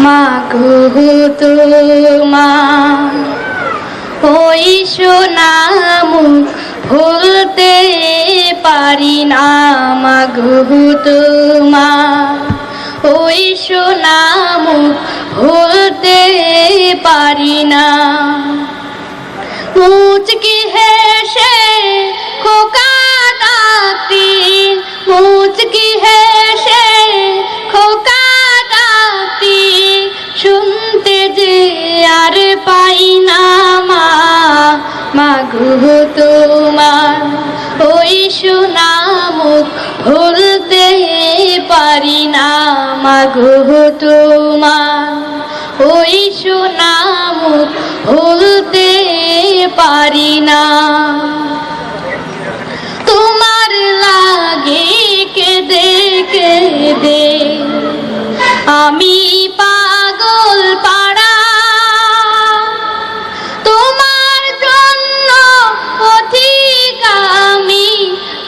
মাগো তোমার ওই সোনা মুখ ভুলতে পারি না। মাগো তোমার ওই সোনা মুখ ভুলতে পারি না। মুচকি হেসে খোকা ডাকতি, মুচকি হেসে খোকা ডাকতি, শুনতে যে আর পাই না। মাগো তোমার ওই সোনা মুখ ভুলতে পারি না। মাগো তোমার ওই সোনা মুখ ভুলতে পারি না। তোমার লাগে কেঁদে কেঁদে আমি পাগল পাড়া, তোমার জন্য পথিক আমি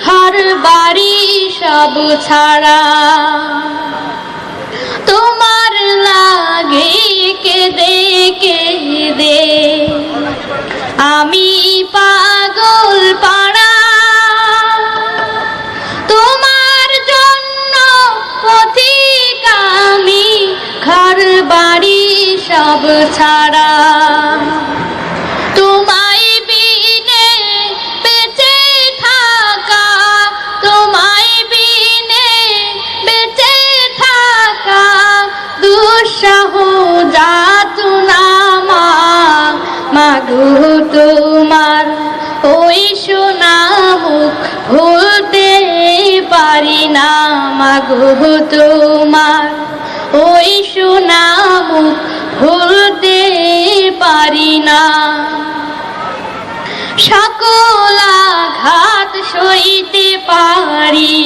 ঘর বাড়ি সব ছাড়া। তোমার লাগে কেঁদে কেঁদে আমি পাগল পাড়া, তোমার জন্য পথিক আমি ঘর বাড়ি সব ছাড়া। তোমায় বিনে বেঁচে থাকা, তোমায় বিনে বেঁচে থাকা দুঃসহ যাতনা। মাগো তোমার ওই সোনা মুখ ভুলতে পারি না। মাগো তোমার ওই সোনা মুখ ভুলতে পারি না। সকল আঘাত সইতে পারি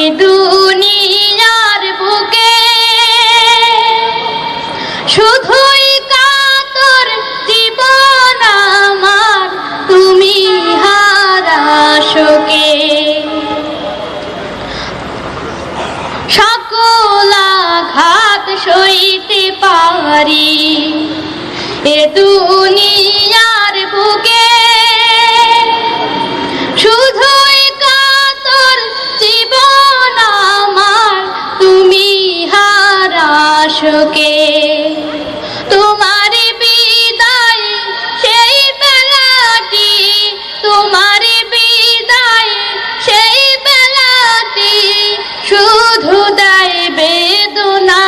এ দুনিয়ার বুকে, শুধুই কাতর জীবন আমার তুমি হারা শোকে। সকল আঘাত সইতে পারি এ দুনিয়ার বুকে, শুধুই কাতর জীবন আমার তুমি হারা শোকে। তোমার বিদায় সেই বেলাটি, তোমার বিদায় সেই বেলাটি শুধু দেয় বেদনা।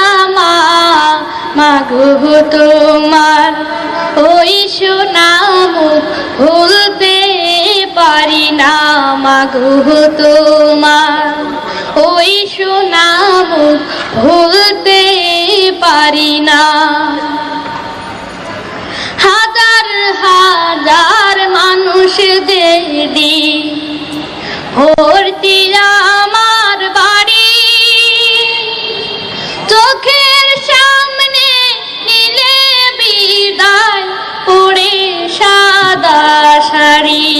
মাগো তোমার ওই সোনা মুখ ভুলতে পারি না। মাগো তোমার ওই সোনা মুখ ভুলতে পারি না। হাজার হাজার মানুষ দেদি ভর্তি আমার বাড়ি, চোখের সামনে নিলে বিদায় পড়ে সাদা শাড়ি।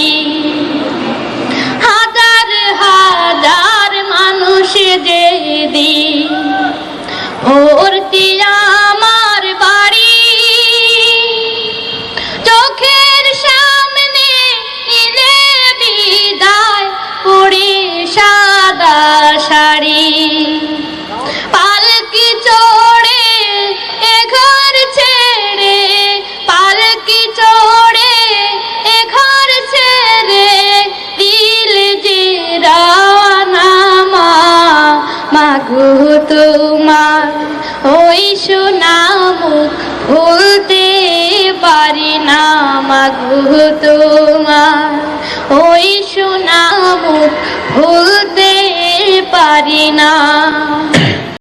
হাজার হাজার মানুষ দেদি ভর্তি আমার বাড়ি, চোখের সামনে নিলে বিদায় পড়ে সাদা শাড়ি। পালকি চড়ে এ ঘর ছেড়ে, পালকি চড়ে এ ঘর ছেড়ে দিল যে রওনা। মাগো তোমার ওই সোনা মুখ ভুলতে পারি না। মাগো তোমার